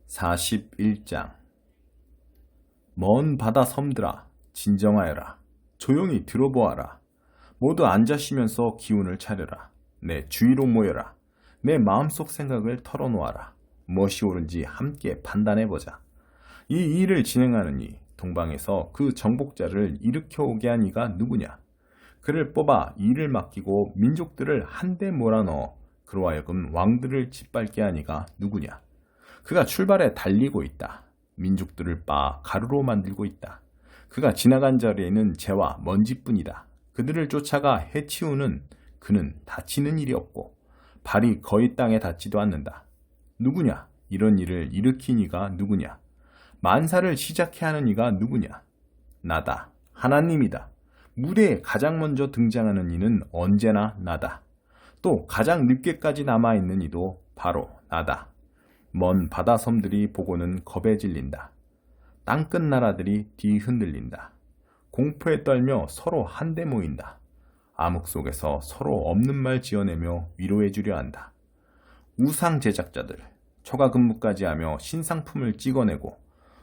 41장. 먼 바다 섬들아, 진정하여라. 조용히 들어보아라. 모두 앉아 쉬면서 기운을 차려라. 내 주위로 모여라. 내 마음속 생각을 털어놓아라. 무엇이 옳은지 함께 판단해보자. 이 일을 진행하는 이 동방에서 그 정복자를 일으켜 오게 한 이가 누구냐? 그를 뽑아 일을 맡기고 민족들을 한데 몰아넣어 그로 하여금 왕들을 짓밟게 한 이가 누구냐? 그가 출발해 달리고 있다. 민족들을 빻아 가루로 만들고 있다. 그가 지나간 자리에는 재와 먼지뿐이다. 그들을 쫓아가 해치우는 그는 다치는 일이 없고 발이 거의 땅에 닿지도 않는다. 누구냐? 이런 일을 일으킨 이가 누구냐? 만사를 시작해 하는 이가 누구냐? 나다. 하나님이다. 무대에 가장 먼저 등장하는 이는 언제나 나다. 또 가장 늦게까지 남아있는 이도 바로 나다. 먼 바다 섬들이 보고는 겁에 질린다. 땅끝 나라들이 뒤흔들린다. 공포에 떨며 서로 한데 모인다. 암흑 속에서 서로 없는 말 지어내며 위로해 주려 한다. 우상 제작자들, 초과 근무까지 하며 신상품을 찍어내고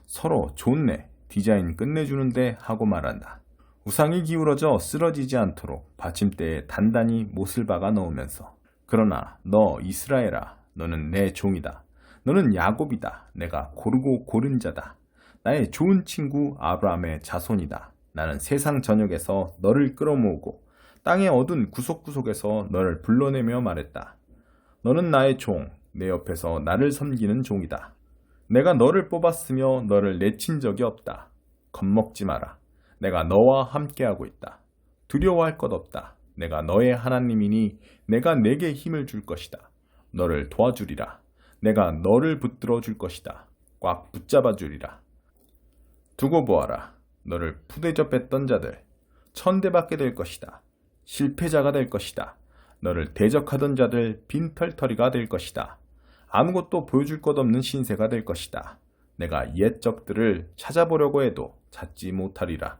서로 좋네, 디자인 끝내주는데 하고 말한다. 우상이 기울어져 쓰러지지 않도록 받침대에 단단히 못을 박아 넣으면서, 그러나 너 이스라엘아, 너는 내 종이다. 너는 야곱이다. 내가 고르고 고른 자다. 나의 좋은 친구 아브라함의 자손이다. 나는 세상 전역에서 너를 끌어모으고 땅의 어두운 구석구석에서 너를 불러내며 말했다. 너는 나의 종, 내 옆에서 나를 섬기는 종이다. 내가 너를 뽑았으며 너를 내친 적이 없다. 겁먹지 마라. 내가 너와 함께하고 있다. 두려워할 것 없다. 내가 너의 하나님이니 내가 내게 힘을 줄 것이다. 너를 도와주리라. 내가 너를 붙들어 줄 것이다. 꽉 붙잡아 주리라. 두고 보아라. 너를 푸대접 뺐던 자들 천대받게 될 것이다. 실패자가 될 것이다. 너를 대적하던 자들 빈털터리가 될 것이다. 아무것도 보여줄 것 없는 신세가 될 것이다. 내가 옛 적들을 찾아보려고 해도 찾지 못하리라.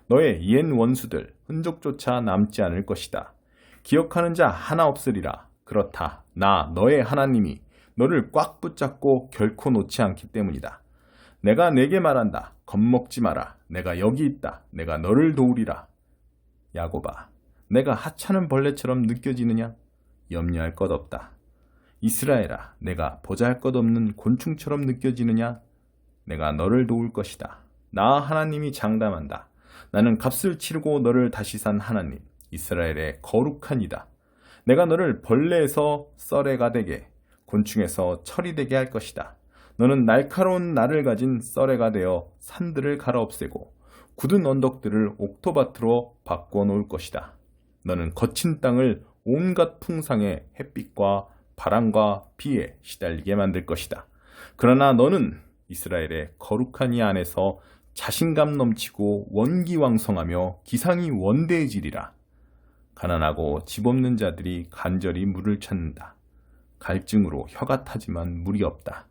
너의 옛 원수들 흔적조차 남지 않을 것이다. 기억하는 자 하나 없으리라. 그렇다. 나 너의 하나님이 너를 꽉 붙잡고 결코 놓지 않기 때문이다. 내가 내게 말한다. 겁먹지 마라. 내가 여기 있다. 내가 너를 도우리라. 야곱아, 내가 하찮은 벌레처럼 느껴지느냐? 염려할 것 없다. 이스라엘아, 내가 보잘것없는 곤충처럼 느껴지느냐? 내가 너를 도울 것이다. 나 하나님이 장담한다. 나는 값을 치르고 너를 다시 산 하나님, 이스라엘의 거룩한 이다. 내가 너를 벌레에서 썰애가 되게, 곤충에서 철이 되게 할 것이다. 너는 날카로운 날을 가진 썰애가 되어 산들을 갈아엎애고 굳은 언덕들을 옥토밭으로 바꿔놓을 것이다. 너는 거친 땅을 온갖 풍상의 햇빛과 바람과 비에 시달리게 만들 것이다. 그러나 너는 이스라엘의 거룩한 이 안에서 자신감 넘치고 원기왕성하며 기상이 원대해지리라. 가난하고 집 없는 자들이 간절히 물을 찾는다. 갈증으로 혀가 타지만 물이 없다.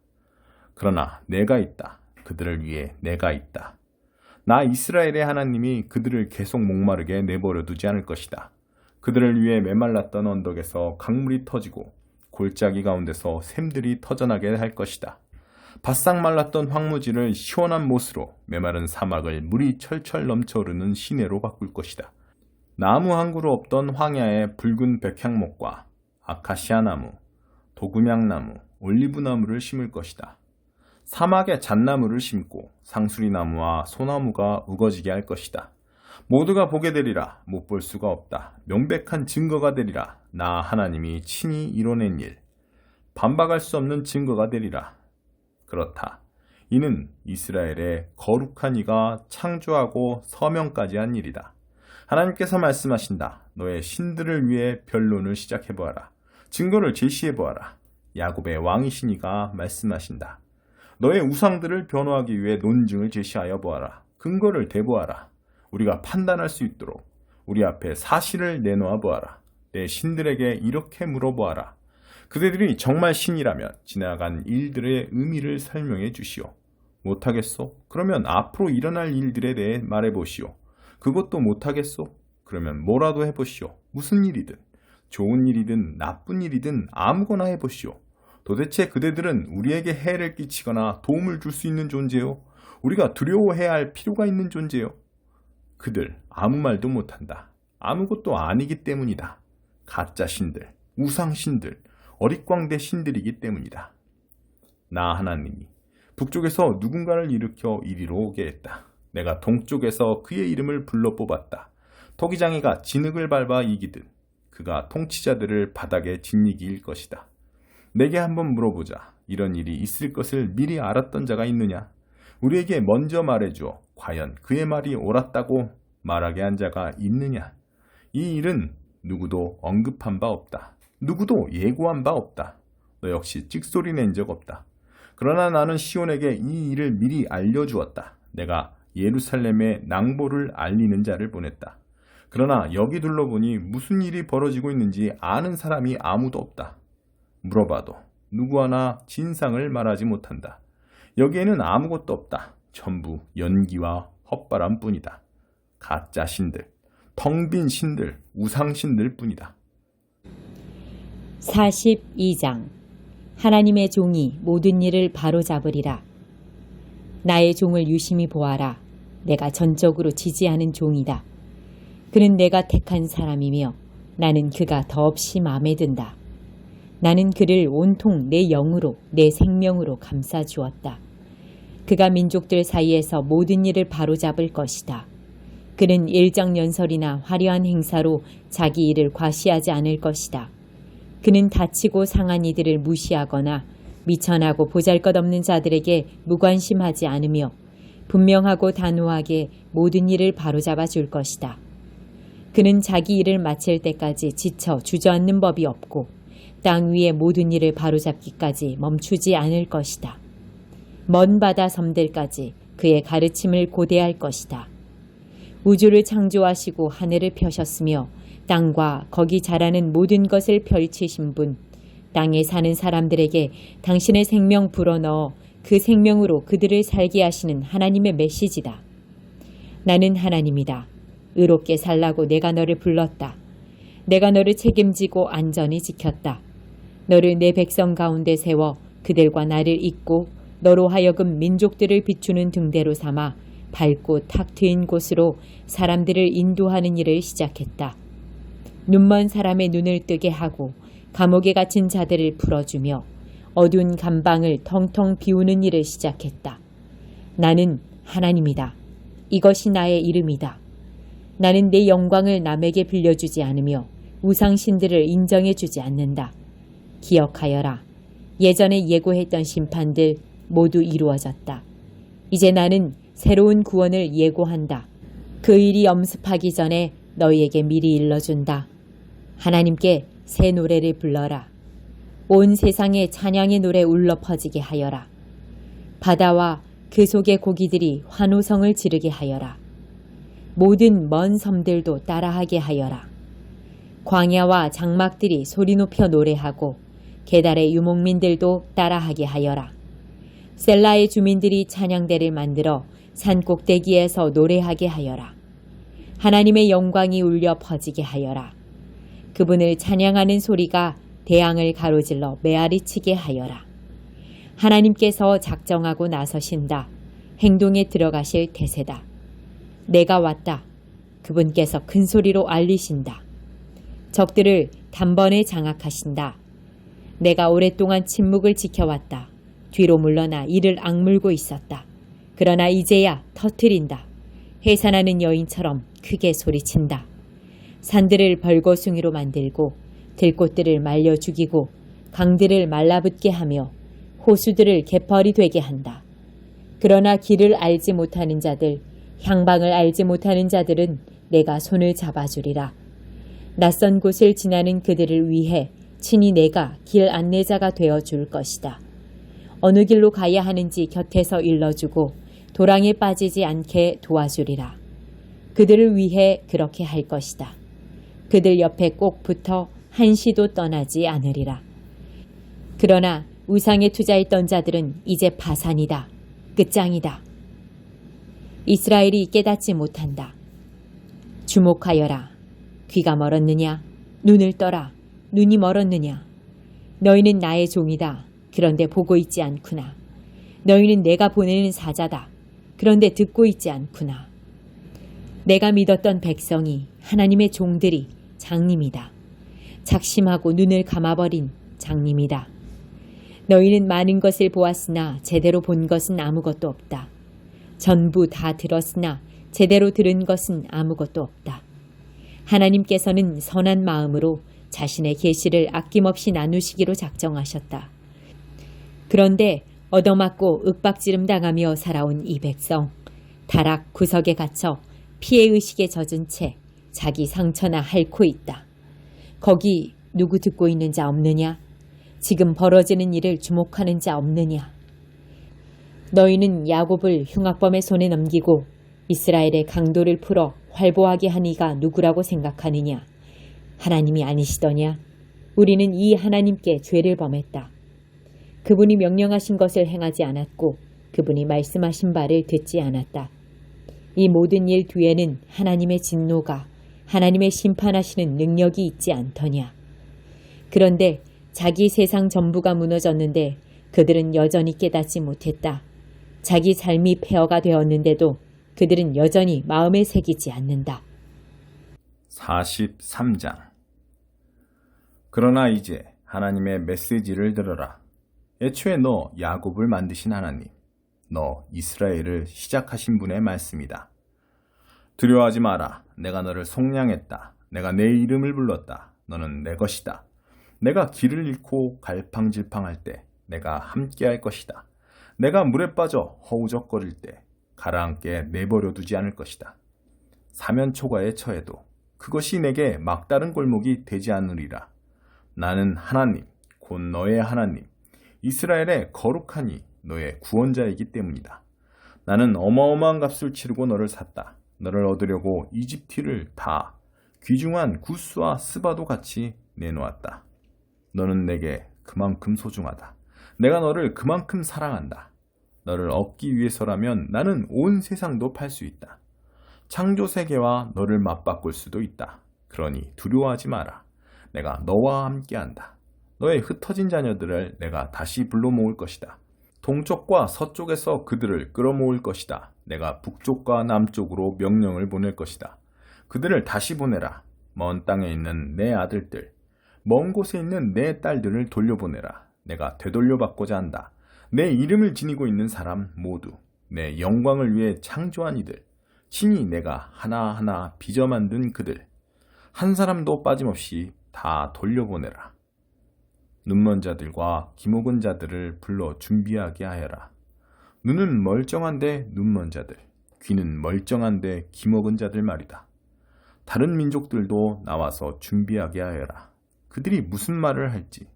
그러나 내가 있다. 그들을 위해 내가 있다. 나 이스라엘의 하나님이 그들을 계속 목마르게 내버려 두지 않을 것이다. 그들을 위해 메말랐던 언덕에서 강물이 터지고 골짜기 가운데서 샘들이 터져나게 할 것이다. 바싹 말랐던 황무지를 시원한 못으로, 메마른 사막을 물이 철철 넘쳐흐르는 시내로 바꿀 것이다. 나무 한 그루 없던 황야에 붉은 백향목과 아카시아 나무, 도금향나무, 올리브나무를 심을 것이다. 사막에 잣나무를 심고 상수리나무와 소나무가 우거지게 할 것이다. 모두가 보게 되리라. 못 볼 수가 없다. 명백한 증거가 되리라. 나 하나님이 친히 이뤄낸 일. 반박할 수 없는 증거가 되리라. 그렇다. 이는 이스라엘의 거룩한 이가 창조하고 서명까지 한 일이다. 하나님께서 말씀하신다. 너의 신들을 위해 변론을 시작해보아라. 증거를 제시해보아라. 야곱의 왕이신 이가 말씀하신다. 너의 우상들을 변호하기 위해 논증을 제시하여 보아라. 근거를 대보아라. 우리가 판단할 수 있도록 우리 앞에 사실을 내놓아 보아라. 내 신들에게 이렇게 물어보아라. 그들이 정말 신이라면 지나간 일들의 의미를 설명해 주시오. 못하겠소? 그러면 앞으로 일어날 일들에 대해 말해보시오. 그것도 못하겠소? 그러면 뭐라도 해보시오. 무슨 일이든, 좋은 일이든 나쁜 일이든 아무거나 해보시오. 도대체 그대들은 우리에게 해를 끼치거나 도움을 줄 수 있는 존재요? 우리가 두려워해야 할 필요가 있는 존재요? 그들 아무 말도 못한다. 아무것도 아니기 때문이다. 가짜 신들, 우상 신들, 어릿광대 신들이기 때문이다. 나 하나님이 북쪽에서 누군가를 일으켜 이리로 오게 했다. 내가 동쪽에서 그의 이름을 불러 뽑았다. 토기장이가 진흙을 밟아 이기듯 그가 통치자들을 바닥에 짓이길 것이다. 내게 한번 물어보자. 이런 일이 있을 것을 미리 알았던 자가 있느냐? 우리에게 먼저 말해주어 과연 그의 말이 옳았다고 말하게 한 자가 있느냐? 이 일은 누구도 언급한 바 없다. 누구도 예고한 바 없다. 너 역시 찍소리 낸 적 없다. 그러나 나는 시온에게 이 일을 미리 알려주었다. 내가 예루살렘에 낭보를 알리는 자를 보냈다. 그러나 여기 둘러보니 무슨 일이 벌어지고 있는지 아는 사람이 아무도 없다. 물어봐도 누구 하나 진상을 말하지 못한다. 여기에는 아무것도 없다. 전부 연기와 헛바람 뿐이다. 가짜 신들, 텅 빈 신들, 우상신들 뿐이다. 42장 하나님의 종이 모든 일을 바로잡으리라. 나의 종을 유심히 보아라. 내가 전적으로 지지하는 종이다. 그는 내가 택한 사람이며 나는 그가 더없이 마음에 든다. 나는 그를 온통 내 영으로 내 생명으로 감싸 주었다. 그가 민족들 사이에서 모든 일을 바로잡을 것이다. 그는 일정연설이나 화려한 행사로 자기 일을 과시하지 않을 것이다. 그는 다치고 상한 이들을 무시하거나 미천하고 보잘것없는 자들에게 무관심하지 않으며 분명하고 단호하게 모든 일을 바로잡아 줄 것이다. 그는 자기 일을 마칠 때까지 지쳐 주저앉는 법이 없고 땅 위의 모든 일을 바로잡기까지 멈추지 않을 것이다. 먼 바다 섬들까지 그의 가르침을 고대할 것이다. 우주를 창조하시고 하늘을 펴셨으며 땅과 거기 자라는 모든 것을 펼치신 분, 땅에 사는 사람들에게 당신의 생명 불어넣어 그 생명으로 그들을 살게 하시는 하나님의 메시지다. 나는 하나님이다. 의롭게 살라고 내가 너를 불렀다. 내가 너를 책임지고 안전히 지켰다. 너를 내 백성 가운데 세워 그들과 나를 잇고 너로 하여금 민족들을 비추는 등대로 삼아 밝고 탁 트인 곳으로 사람들을 인도하는 일을 시작했다. 눈먼 사람의 눈을 뜨게 하고 감옥에 갇힌 자들을 풀어주며 어두운 감방을 텅텅 비우는 일을 시작했다. 나는 하나님이다. 이것이 나의 이름이다. 나는 내 영광을 남에게 빌려주지 않으며 우상신들을 인정해주지 않는다. 기억하여라. 예전에 예고했던 심판들 모두 이루어졌다. 이제 나는 새로운 구원을 예고한다. 그 일이 엄습하기 전에 너희에게 미리 일러준다. 하나님께 새 노래를 불러라. 온 세상에 찬양의 노래 울러 퍼지게 하여라. 바다와 그 속의 고기들이 환호성을 지르게 하여라. 모든 먼 섬들도 따라하게 하여라. 광야와 장막들이 소리 높여 노래하고 게달의 유목민들도 따라하게 하여라. 셀라의 주민들이 찬양대를 만들어 산 꼭대기에서 노래하게 하여라. 하나님의 영광이 울려 퍼지게 하여라. 그분을 찬양하는 소리가 대양을 가로질러 메아리치게 하여라. 하나님께서 작정하고 나서신다. 행동에 들어가실 태세다. 내가 왔다. 그분께서 큰 소리로 알리신다. 적들을 단번에 장악하신다. 내가 오랫동안 침묵을 지켜왔다. 뒤로 물러나 이를 악물고 있었다. 그러나 이제야 터뜨린다. 해산하는 여인처럼 크게 소리친다. 산들을 벌거숭이로 만들고 들꽃들을 말려 죽이고 강들을 말라붙게 하며 호수들을 개펄이 되게 한다. 그러나 길을 알지 못하는 자들, 향방을 알지 못하는 자들은 내가 손을 잡아주리라. 낯선 곳을 지나는 그들을 위해 친히 내가 길 안내자가 되어줄 것이다. 어느 길로 가야 하는지 곁에서 일러주고 도랑에 빠지지 않게 도와주리라. 그들을 위해 그렇게 할 것이다. 그들 옆에 꼭 붙어 한시도 떠나지 않으리라. 그러나 우상에 투자했던 자들은 이제 파산이다. 끝장이다. 이스라엘이 깨닫지 못한다. 주목하여라. 귀가 멀었느냐? 눈을 떠라. 눈이 멀었느냐? 너희는 나의 종이다. 그런데 보고 있지 않구나. 너희는 내가 보내는 사자다. 그런데 듣고 있지 않구나. 내가 믿었던 백성이, 하나님의 종들이 장님이다. 작심하고 눈을 감아버린 장님이다. 너희는 많은 것을 보았으나 제대로 본 것은 아무것도 없다. 전부 다 들었으나 제대로 들은 것은 아무것도 없다. 하나님께서는 선한 마음으로 자신의 계시를 아낌없이 나누시기로 작정하셨다. 그런데 얻어맞고 윽박지름 당하며 살아온 이 백성, 다락 구석에 갇혀 피해의식에 젖은 채 자기 상처나 핥고 있다. 거기 누구 듣고 있는 자 없느냐? 지금 벌어지는 일을 주목하는 자 없느냐? 너희는 야곱을 흉악범의 손에 넘기고 이스라엘의 강도를 풀어 활보하게 한 이가 누구라고 생각하느냐? 하나님이 아니시더냐? 우리는 이 하나님께 죄를 범했다. 그분이 명령하신 것을 행하지 않았고 그분이 말씀하신 바를 듣지 않았다. 이 모든 일 뒤에는 하나님의 진노가, 하나님의 심판하시는 능력이 있지 않더냐? 그런데 자기 세상 전부가 무너졌는데 그들은 여전히 깨닫지 못했다. 자기 삶이 폐허가 되었는데도 그들은 여전히 마음에 새기지 않는다. 43장. 그러나 이제 하나님의 메시지를 들어라. 애초에 너 야곱을 만드신 하나님, 너 이스라엘을 시작하신 분의 말씀이다. 두려워하지 마라. 내가 너를 속량했다. 내가 내 이름을 불렀다. 너는 내 것이다. 내가 길을 잃고 갈팡질팡할 때 내가 함께할 것이다. 내가 물에 빠져 허우적거릴 때 가라앉게 내버려 두지 않을 것이다. 사면초가에 처해도 그것이 내게 막다른 골목이 되지 않으리라. 나는 하나님, 곧 너의 하나님, 이스라엘의 거룩하니 너의 구원자이기 때문이다. 나는 어마어마한 값을 치르고 너를 샀다. 너를 얻으려고 이집트를 다 귀중한 구스와 스바도 같이 내놓았다. 너는 내게 그만큼 소중하다. 내가 너를 그만큼 사랑한다. 너를 얻기 위해서라면 나는 온 세상도 팔 수 있다. 창조 세계와 너를 맞바꿀 수도 있다. 그러니 두려워하지 마라. 내가 너와 함께한다. 너의 흩어진 자녀들을 내가 다시 불러 모을 것이다. 동쪽과 서쪽에서 그들을 끌어모을 것이다. 내가 북쪽과 남쪽으로 명령을 보낼 것이다. 그들을 다시 보내라. 먼 땅에 있는 내 아들들, 먼 곳에 있는 내 딸들을 돌려보내라. 내가 되돌려받고자 한다. 내 이름을 지니고 있는 사람 모두, 내 영광을 위해 창조한 이들, 친히 내가 하나하나 빚어 만든 그들, 한 사람도 빠짐없이 다 돌려보내라. 눈먼 자들과 기목은 자들을 불러 준비하게 하여라. 눈은 멀쩡한데 눈먼 자들, 귀는 멀쩡한데 기목은 자들 말이다. 다른 민족들도 나와서 준비하게 하여라. 그들이 무슨 말을 할지,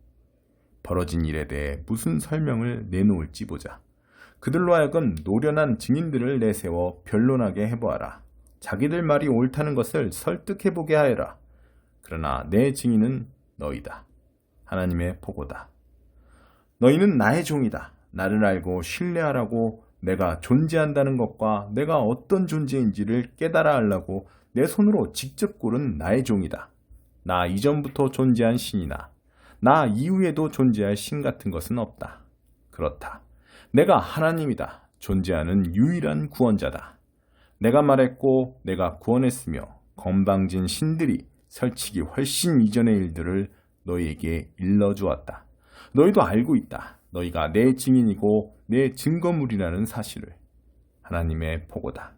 벌어진 일에 대해 무슨 설명을 내놓을지 보자. 그들로 하여금 노련한 증인들을 내세워 변론하게 해보아라. 자기들 말이 옳다는 것을 설득해보게 하여라. 그러나 내 증인은 너희다. 하나님의 보고다. 너희는 나의 종이다. 나를 알고 신뢰하라고 내가 존재한다는 것과 내가 어떤 존재인지를 깨달아 하려고 내 손으로 직접 고른 나의 종이다. 나 이전부터 존재한 신이나 나 이후에도 존재할 신 같은 것은 없다. 그렇다. 내가 하나님이다. 존재하는 유일한 구원자다. 내가 말했고 내가 구원했으며 건방진 신들이 설치기 훨씬 이전의 일들을 너희에게 일러주었다. 너희도 알고 있다. 너희가 내 증인이고 내 증거물이라는 사실을. 하나님의 보고다.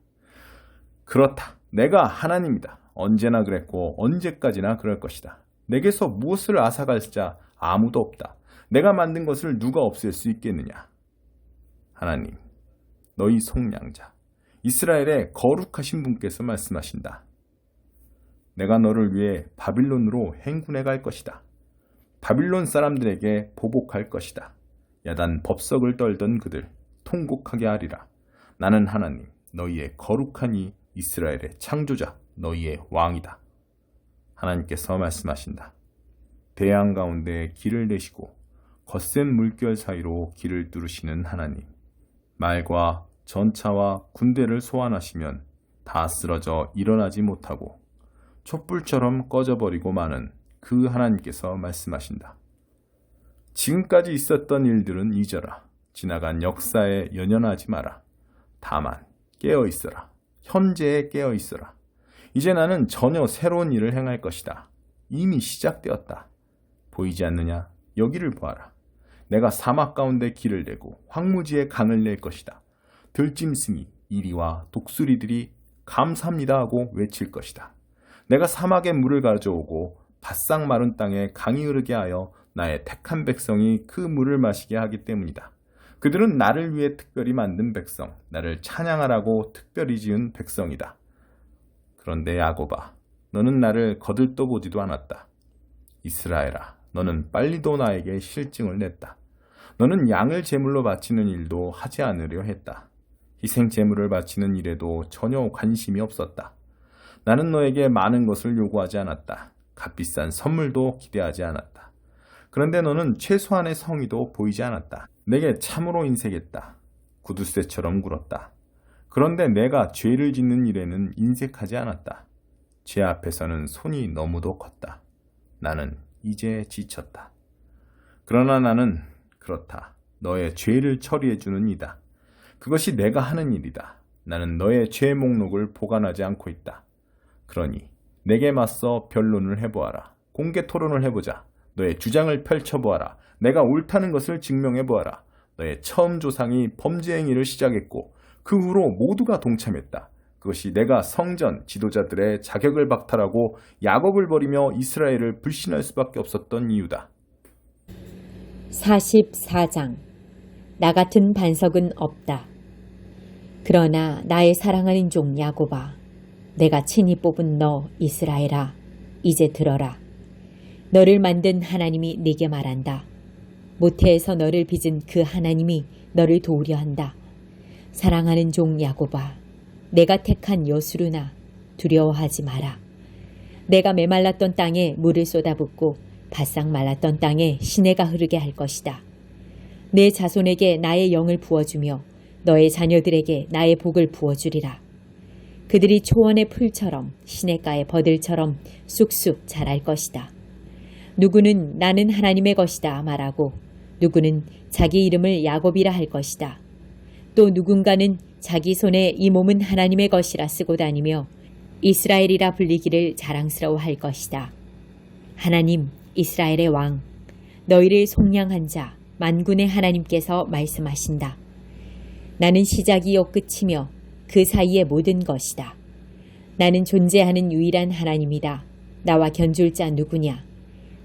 그렇다. 내가 하나님이다. 언제나 그랬고 언제까지나 그럴 것이다. 내게서 무엇을 앗아갈 자 아무도 없다. 내가 만든 것을 누가 없앨 수 있겠느냐. 하나님, 너희 속량자, 이스라엘의 거룩하신 분께서 말씀하신다. 내가 너를 위해 바빌론으로 행군해 갈 것이다. 바빌론 사람들에게 보복할 것이다. 야단 법석을 떨던 그들 통곡하게 하리라. 나는 하나님, 너희의 거룩하니 이스라엘의 창조자, 너희의 왕이다. 하나님께서 말씀하신다. 대양 가운데 길을 내시고 거센 물결 사이로 길을 뚫으시는 하나님. 말과 전차와 군대를 소환하시면 다 쓰러져 일어나지 못하고 촛불처럼 꺼져버리고 마는 그 하나님께서 말씀하신다. 지금까지 있었던 일들은 잊어라. 지나간 역사에 연연하지 마라. 다만 깨어 있어라. 현재에 깨어 있어라. 이제 나는 전혀 새로운 일을 행할 것이다. 이미 시작되었다. 보이지 않느냐? 여기를 보아라. 내가 사막 가운데 길을 내고 황무지에 강을 낼 것이다. 들짐승이 이리와 독수리들이 감사합니다 하고 외칠 것이다. 내가 사막에 물을 가져오고 바싹 마른 땅에 강이 흐르게 하여 나의 택한 백성이 그 물을 마시게 하기 때문이다. 그들은 나를 위해 특별히 만든 백성, 나를 찬양하라고 특별히 지은 백성이다. 그런데 야곱아, 너는 나를 거들떠보지도 않았다. 이스라엘아, 너는 빨리도 나에게 실증을 냈다. 너는 양을 제물로 바치는 일도 하지 않으려 했다. 희생 제물을 바치는 일에도 전혀 관심이 없었다. 나는 너에게 많은 것을 요구하지 않았다. 값비싼 선물도 기대하지 않았다. 그런데 너는 최소한의 성의도 보이지 않았다. 내게 참으로 인색했다. 구두쇠처럼 굴었다. 그런데 내가 죄를 짓는 일에는 인색하지 않았다. 죄 앞에서는 손이 너무도 컸다. 나는 이제 지쳤다. 그러나 나는 그렇다. 너의 죄를 처리해주는 이다. 그것이 내가 하는 일이다. 나는 너의 죄 목록을 보관하지 않고 있다. 그러니 내게 맞서 변론을 해보아라. 공개 토론을 해보자. 너의 주장을 펼쳐보아라. 내가 옳다는 것을 증명해보아라. 너의 처음 조상이 범죄 행위를 시작했고 그 후로 모두가 동참했다. 그것이 내가 성전 지도자들의 자격을 박탈하고 야곱을 버리며 이스라엘을 불신할 수밖에 없었던 이유다. 44장. 나 같은 반석은 없다. 그러나 나의 사랑하는 종 야곱아, 내가 친히 뽑은 너 이스라엘아, 이제 들어라. 너를 만든 하나님이 네게 말한다. 모태에서 너를 빚은 그 하나님이 너를 도우려 한다. 사랑하는 종 야곱아, 내가 택한 여수르나 두려워하지 마라. 내가 메말랐던 땅에 물을 쏟아붓고 바싹 말랐던 땅에 시내가 흐르게 할 것이다. 내 자손에게 나의 영을 부어주며 너의 자녀들에게 나의 복을 부어주리라. 그들이 초원의 풀처럼 시냇가의 버들처럼 쑥쑥 자랄 것이다. 누구는 나는 하나님의 것이다 말하고 누구는 자기 이름을 야곱이라 할 것이다. 또 누군가는 자기 손에 이 몸은 하나님의 것이라 쓰고 다니며 이스라엘이라 불리기를 자랑스러워 할 것이다. 하나님 이스라엘의 왕, 너희를 속량한 자 만군의 하나님께서 말씀하신다. 나는 시작이요 끝이며 그 사이의 모든 것이다. 나는 존재하는 유일한 하나님이다. 나와 견줄 자 누구냐?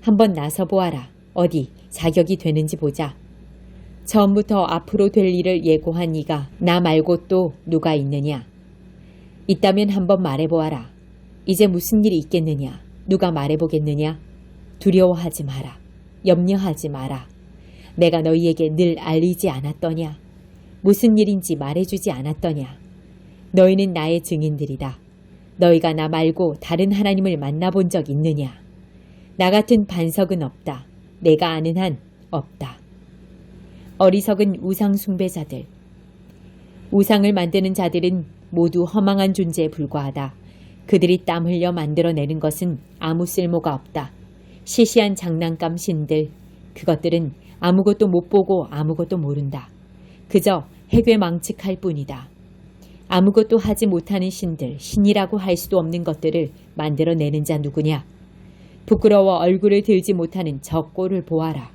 한번 나서 보아라. 어디 자격이 되는지 보자. 처음부터 앞으로 될 일을 예고한 이가 나 말고 또 누가 있느냐? 있다면 한번 말해보아라. 이제 무슨 일이 있겠느냐? 누가 말해보겠느냐? 두려워하지 마라. 염려하지 마라. 내가 너희에게 늘 알리지 않았더냐? 무슨 일인지 말해주지 않았더냐? 너희는 나의 증인들이다. 너희가 나 말고 다른 하나님을 만나본 적 있느냐? 나 같은 반석은 없다. 내가 아는 한 없다. 어리석은 우상 숭배자들. 우상을 만드는 자들은 모두 허망한 존재에 불과하다. 그들이 땀 흘려 만들어내는 것은 아무 쓸모가 없다. 시시한 장난감 신들. 그것들은 아무것도 못 보고 아무것도 모른다. 그저 해괴망측할 뿐이다. 아무것도 하지 못하는 신들, 신이라고 할 수도 없는 것들을 만들어내는 자 누구냐? 부끄러워 얼굴을 들지 못하는 저 꼴을 보아라.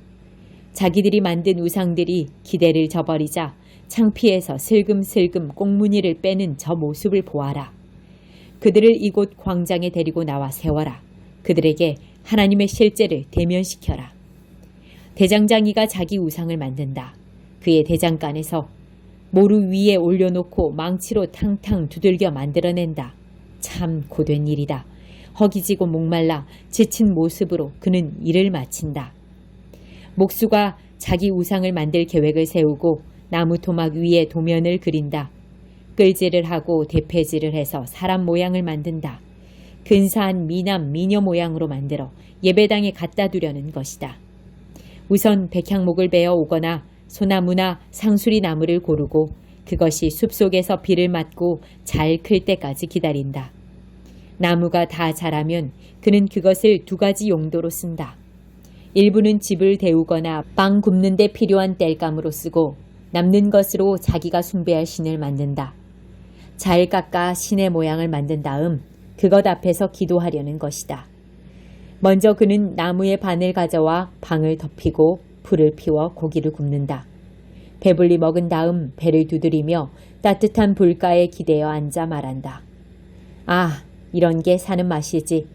자기들이 만든 우상들이 기대를 저버리자 창피해서 슬금슬금 꽁무니를 빼는 저 모습을 보아라. 그들을 이곳 광장에 데리고 나와 세워라. 그들에게 하나님의 실제를 대면시켜라. 대장장이가 자기 우상을 만든다. 그의 대장간에서 모루 위에 올려놓고 망치로 탕탕 두들겨 만들어낸다. 참 고된 일이다. 허기지고 목말라 지친 모습으로 그는 일을 마친다. 목수가 자기 우상을 만들 계획을 세우고 나무 토막 위에 도면을 그린다. 끌질을 하고 대패질을 해서 사람 모양을 만든다. 근사한 미남 미녀 모양으로 만들어 예배당에 갖다 두려는 것이다. 우선 백향목을 베어 오거나 소나무나 상수리 나무를 고르고 그것이 숲속에서 비를 맞고 잘 클 때까지 기다린다. 나무가 다 자라면 그는 그것을 두 가지 용도로 쓴다. 일부는 집을 데우거나 빵 굽는 데 필요한 땔감으로 쓰고 남는 것으로 자기가 숭배할 신을 만든다. 잘 깎아 신의 모양을 만든 다음 그것 앞에서 기도하려는 것이다. 먼저 그는 나무의 반을 가져와 방을 덮이고 불을 피워 고기를 굽는다. 배불리 먹은 다음 배를 두드리며 따뜻한 불가에 기대어 앉아 말한다. 아, 이런 게 사는 맛이지.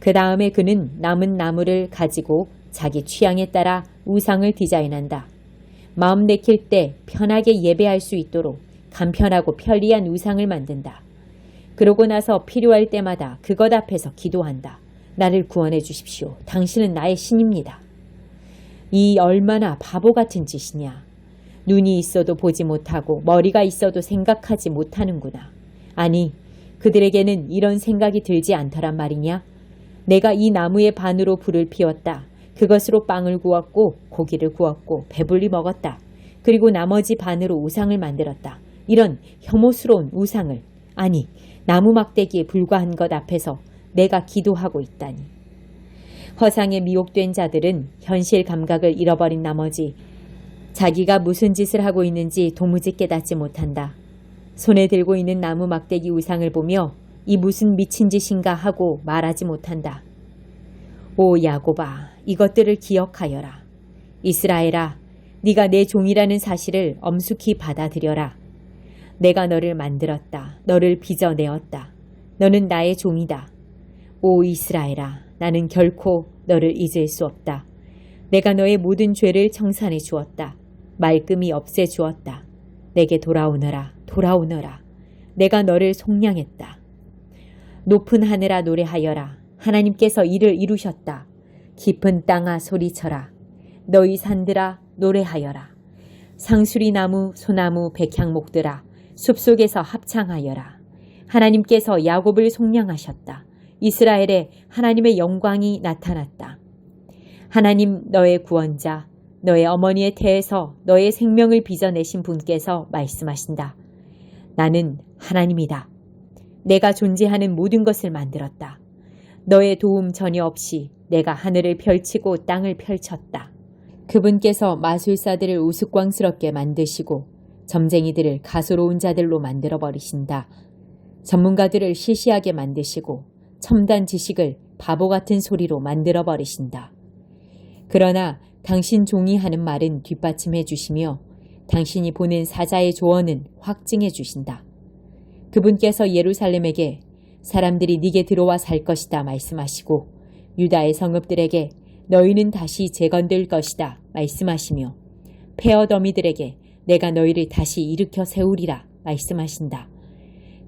그 다음에 그는 남은 나무를 가지고 자기 취향에 따라 우상을 디자인한다. 마음 내킬 때 편하게 예배할 수 있도록 간편하고 편리한 우상을 만든다. 그러고 나서 필요할 때마다 그것 앞에서 기도한다. 나를 구원해 주십시오. 당신은 나의 신입니다. 이 얼마나 바보 같은 짓이냐. 눈이 있어도 보지 못하고 머리가 있어도 생각하지 못하는구나. 아니, 그들에게는 이런 생각이 들지 않더란 말이냐. 내가 이 나무의 반으로 불을 피웠다. 그것으로 빵을 구웠고 고기를 구웠고 배불리 먹었다. 그리고 나머지 반으로 우상을 만들었다. 이런 혐오스러운 우상을, 아니 나무 막대기에 불과한 것 앞에서 내가 기도하고 있다니. 허상에 미혹된 자들은 현실 감각을 잃어버린 나머지 자기가 무슨 짓을 하고 있는지 도무지 깨닫지 못한다. 손에 들고 있는 나무 막대기 우상을 보며 이 무슨 미친 짓인가 하고 말하지 못한다. 오 야곱아, 이것들을 기억하여라. 이스라엘아, 네가 내 종이라는 사실을 엄숙히 받아들여라. 내가 너를 만들었다. 너를 빚어내었다. 너는 나의 종이다. 오 이스라엘아, 나는 결코 너를 잊을 수 없다. 내가 너의 모든 죄를 청산해 주었다. 말끔히 없애 주었다. 내게 돌아오너라, 돌아오너라. 내가 너를 속량했다. 높은 하늘아 노래하여라. 하나님께서 이를 이루셨다. 깊은 땅아 소리쳐라. 너희 산들아 노래하여라. 상수리나무, 소나무, 백향목들아 숲속에서 합창하여라. 하나님께서 야곱을 속량하셨다. 이스라엘에 하나님의 영광이 나타났다. 하나님 너의 구원자, 너의 어머니의 태에서 너의 생명을 빚어내신 분께서 말씀하신다. 나는 하나님이다. 내가 존재하는 모든 것을 만들었다. 너의 도움 전혀 없이 내가 하늘을 펼치고 땅을 펼쳤다. 그분께서 마술사들을 우스꽝스럽게 만드시고 점쟁이들을 가소로운 자들로 만들어버리신다. 전문가들을 시시하게 만드시고 첨단 지식을 바보 같은 소리로 만들어버리신다. 그러나 당신 종이 하는 말은 뒷받침해 주시며 당신이 보낸 사자의 조언은 확증해 주신다. 그분께서 예루살렘에게 사람들이 네게 들어와 살 것이다 말씀하시고 유다의 성읍들에게 너희는 다시 재건될 것이다 말씀하시며 폐허더미들에게 내가 너희를 다시 일으켜 세우리라 말씀하신다.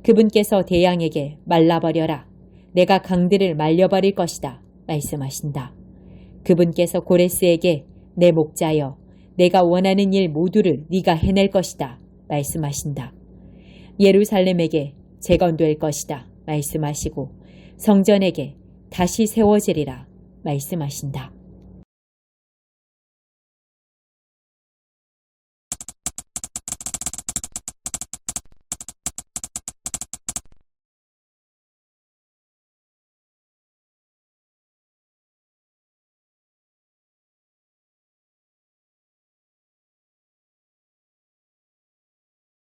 그분께서 대양에게 말라버려라. 내가 강들을 말려버릴 것이다 말씀하신다. 그분께서 고레스에게 내 목자여 내가 원하는 일 모두를 네가 해낼 것이다 말씀하신다. 예루살렘에게 재건될 것이다 말씀하시고 성전에게 다시 세워지리라 말씀하신다.